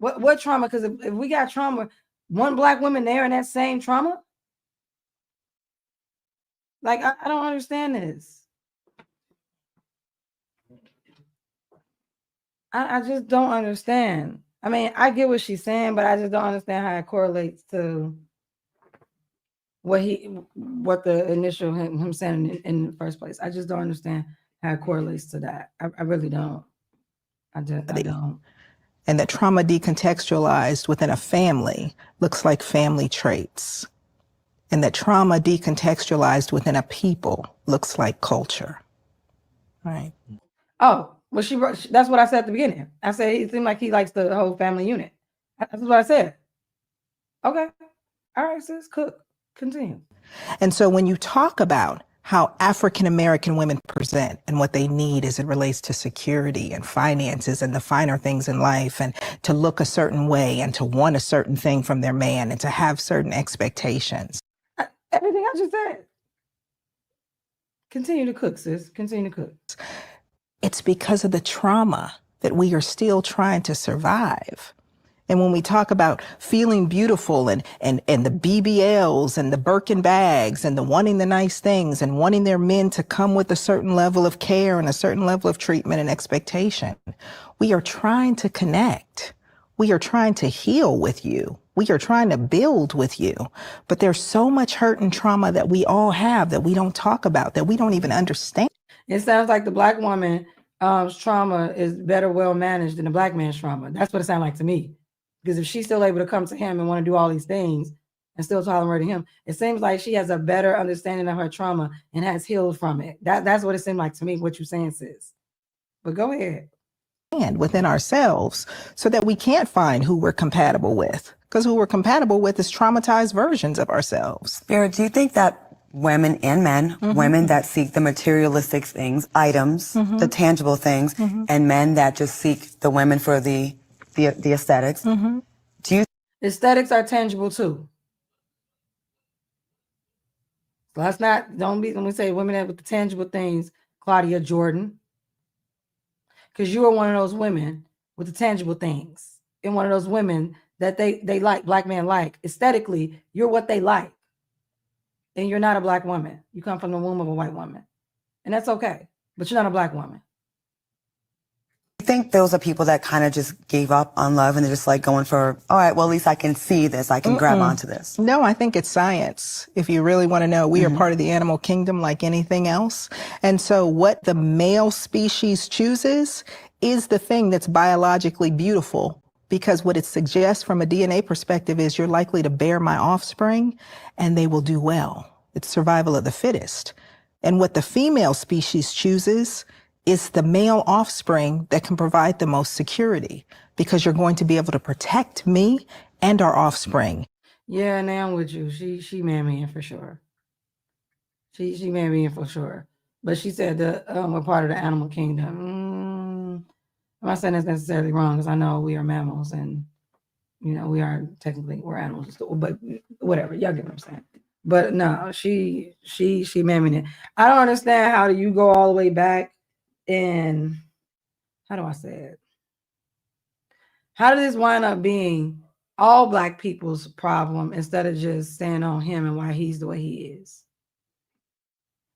What trauma? Because if we got trauma, one black woman there in that same trauma, like I don't understand this. I just don't understand. I mean, I get what she's saying, but I just don't understand how it correlates to what the initial him saying in the first place. I just don't understand how it correlates to that. I really don't. I don't. And that trauma decontextualized within a family looks like family traits. And that trauma decontextualized within a people looks like culture. Right. Oh, well, that's what I said at the beginning. I said it seemed like he likes the whole family unit. That's what I said. Okay. All right, sis, cook. Continue. And so when you talk about how African-American women present and what they need as it relates to security and finances and the finer things in life, and to look a certain way and to want a certain thing from their man and to have certain expectations. Everything I just said. Continue to cook, sis. Continue to cook. It's because of the trauma that we are still trying to survive. And when we talk about feeling beautiful and the BBLs and the Birkin bags and the wanting the nice things and wanting their men to come with a certain level of care and a certain level of treatment and expectation, we are trying to connect. We are trying to heal with you. We are trying to build with you. But there's so much hurt and trauma that we all have that we don't talk about, that we don't even understand. It sounds like the black woman's trauma is better well managed than the black man's trauma. That's what it sounds like to me. Because if she's still able to come to him and want to do all these things and still tolerating him, it seems like she has a better understanding of her trauma and has healed from it. That's what it seemed like to me, what you're saying, sis. But go ahead. And within ourselves so that we can't find who we're compatible with. Because who we're compatible with is traumatized versions of ourselves. Spirit, do you think that women and men, women that seek the materialistic things, items, the tangible things, and men that just seek the women for the aesthetics, do you... Aesthetics are tangible too. Don't be, when we say women that with the tangible things, Claudia Jordan, because you are one of those women with the tangible things and one of those women that they like, black men like. Aesthetically, you're what they like. And you're not a black woman. You come from the womb of a white woman. And that's okay. But you're not a black woman. I think those are people that kind of just gave up on love and they're just like going for, all right, well, at least I can see this. I can grab onto this. No, I think it's science. If you really want to know, we are part of the animal kingdom like anything else. And so what the male species chooses is the thing that's biologically beautiful, because what it suggests from a DNA perspective is you're likely to bear my offspring and they will do well. It's survival of the fittest. And what the female species chooses is the male offspring that can provide the most security, because you're going to be able to protect me and our offspring. Yeah, now I'm with you. She made me in for sure. She made me in for sure. But she said that we're part of the animal kingdom. I'm not saying that's necessarily wrong, because I know we are mammals and, you know, we're animals, but whatever, y'all get what I'm saying. But no, she made me in. I don't understand how do you go all the way back and how do I say it? How did this wind up being all black people's problem instead of just staying on him and why he's the way he is?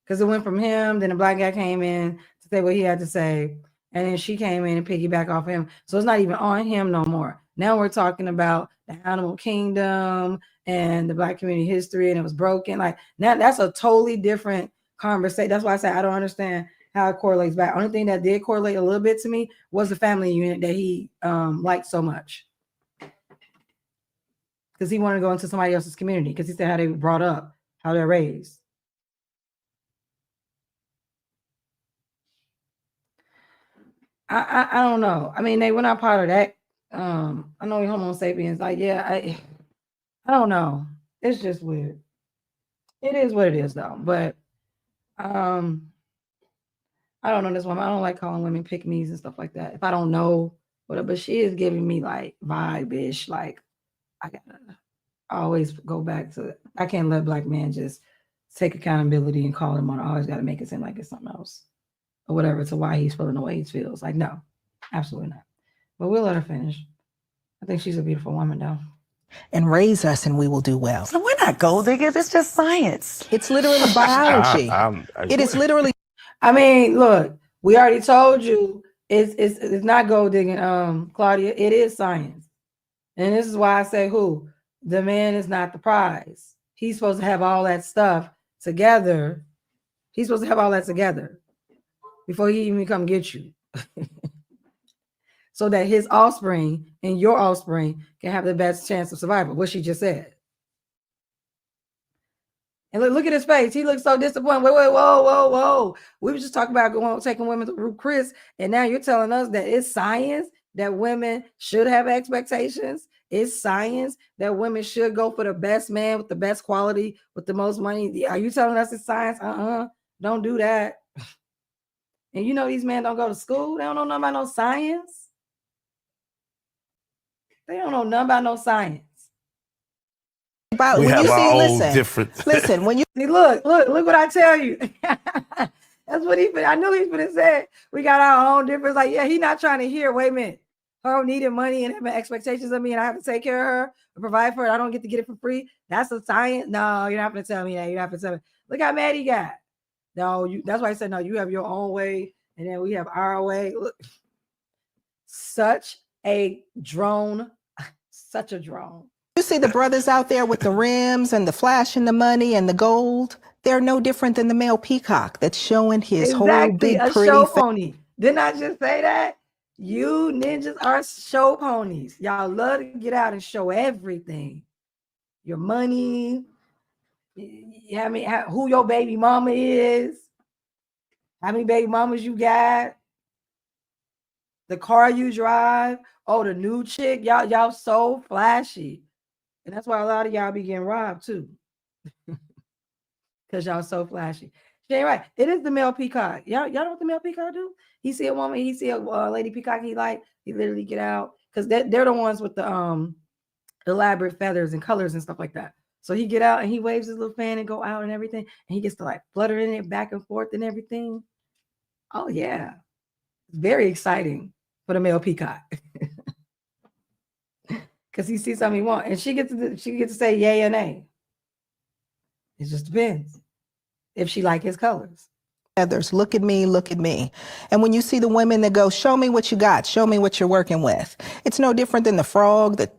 Because it went from him, then the black guy came in to say what he had to say, and then she came in and piggyback off him. So it's not even on him no more. Now we're talking about the animal kingdom and the black community history, and it was broken. Like, now that's a totally different conversation. That's why I say I don't understand how it correlates back. Only thing that did correlate a little bit to me was the family unit that he liked so much. Because he wanted to go into somebody else's community, because he said how they were brought up, how they're raised. I don't know. I mean, they were not part of that. I know Homo sapiens, like, yeah, I don't know. It's just weird. It is what it is, though. But I don't know this woman. I don't like calling women pick-me's and stuff like that. If I don't know, whatever, but she is giving me like vibe-ish. Like, I gotta always go back to, I can't let black men just take accountability and call him on. I always got to make it seem like it's something else or whatever to why he's feeling the way he feels. Like, no, absolutely not. But we'll let her finish. I think she's a beautiful woman, though. And raise us and we will do well. So we're not gold diggers. It's just science. It's literally biology. It is literally. I mean, look, we already told you it's not gold digging, Claudia. It is science. And this is why I say the man is not the prize. He's supposed to have all that stuff together. He's supposed to have all that together before he even come get you. So that his offspring and your offspring can have the best chance of survival, what she just said. And look at his face. He looks so disappointed. Wait, whoa. We were just talking about taking women through Chris, and now you're telling us that it's science that women should have expectations. It's science that women should go for the best man with the best quality, with the most money. Are you telling us it's science? Don't do that. And you know these men don't go to school. They don't know nothing about no science. They don't know nothing about no science. We have our own different. Listen, when you look what I tell you. That's what I knew he was gonna say. We got our own difference. Like, yeah, he not trying to hear. Wait a minute, her needing money and having expectations of me, and I have to take care of her and provide for her. I don't get to get it for free. That's a science. No, you're not gonna tell me that. You're not gonna tell me. Look how mad he got. No, that's why I said no. You have your own way, and then we have our way. Look, such a drone. Such a drone. You see the brothers out there with the rims and the flashing the money and the gold, they're no different than the male peacock that's showing his whole big a pretty show pony. Didn't I just say that? You ninjas are show ponies. Y'all love to get out and show everything. Your money, who your baby mama is, how many baby mamas you got, the car you drive. Oh, the new chick. Y'all so flashy. And that's why a lot of y'all be getting robbed too. Because y'all so flashy. She ain't right. It is the male peacock. Y'all know what the male peacock do? He see a woman, he see a lady peacock he literally get out. Because they're the ones with the elaborate feathers and colors and stuff like that. So he get out and he waves his little fan and go out and everything. And he gets to like flutter in it back and forth and everything. Oh yeah. It's very exciting for the male peacock. Because he sees something he wants. And she gets to say yay or nay. It just depends if she like his colors. Others, look at me, look at me. And when you see the women that go, show me what you got, show me what you're working with. It's no different than the frog that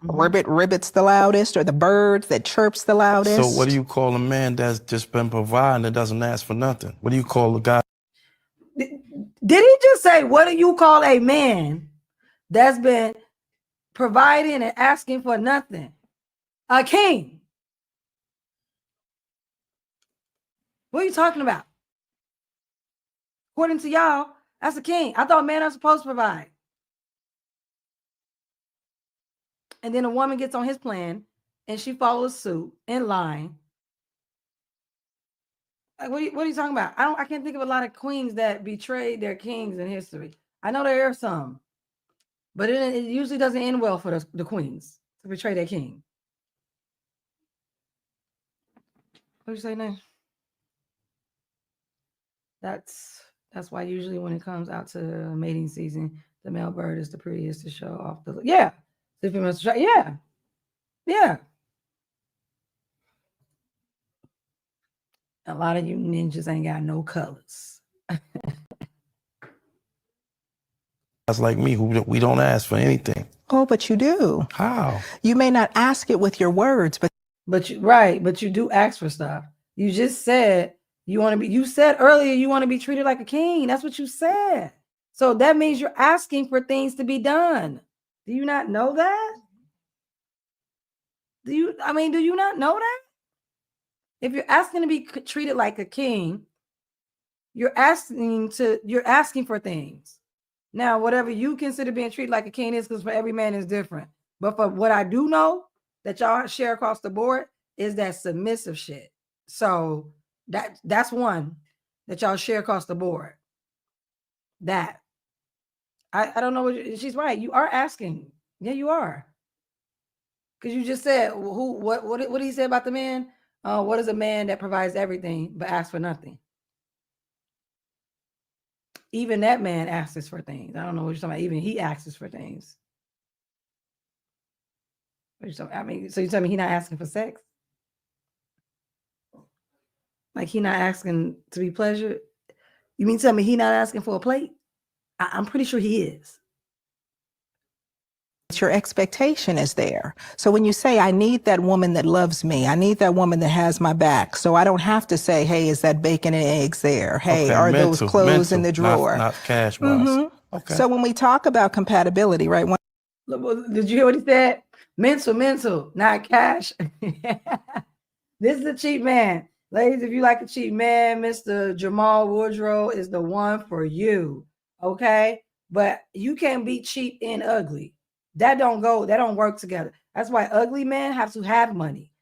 ribbits the loudest, or the bird that chirps the loudest. So what do you call a man that's just been providing that doesn't ask for nothing? What do you call a guy? Did he just say, what do you call a man that's been providing and asking for nothing? A king. What are you talking about? According to y'all, that's a king. I thought men are supposed to provide. And then a woman gets on his plan and she follows suit in line. Like, what are you talking about? I can't think of a lot of queens that betrayed their kings in history. I know there are some, but it usually doesn't end well for the queens to betray their king. What you say now? That's why usually when it comes out to mating season, the male bird is the prettiest to show off the. Yeah, the female. Yeah. A lot of you ninjas ain't got no colors. That's like me, who we don't ask for anything. Oh, but you do. How? You may not ask it with your words, but you do ask for stuff. You just said you said earlier you want to be treated like a king. That's what you said. So that means you're asking for things to be done. Do you not know that? Do you not know that? If you're asking to be treated like a king, you're asking for things. Now, whatever you consider being treated like a king is, because for every man is different. But for what I do know that y'all share across the board is that submissive shit. So that's one that y'all share across the board. That I don't know what she's right. You are asking. Yeah, you are. Because you just said what did he say about the man? What is a man that provides everything but asks for nothing? Even that man asks for things. I don't know what you're talking about. Even he asks for things. I mean, so you tell me he not asking for sex? Like he not asking to be pleasured? You mean tell me he not asking for a plate? I'm pretty sure he is. Your expectation is there. So when you say, I need that woman that loves me, I need that woman that has my back, so I don't have to say, hey, is that bacon and eggs there? Hey, Okay, are those clothes in the drawer? Not cash wise. Okay. So when we talk about compatibility, right? Did you hear what he said? Mental, not cash. This is a cheap man. Ladies, if you like a cheap man, Mr. Jamal Woodrow is the one for you. Okay? But you can't be cheap and ugly. That don't work together. That's why ugly men have to have money.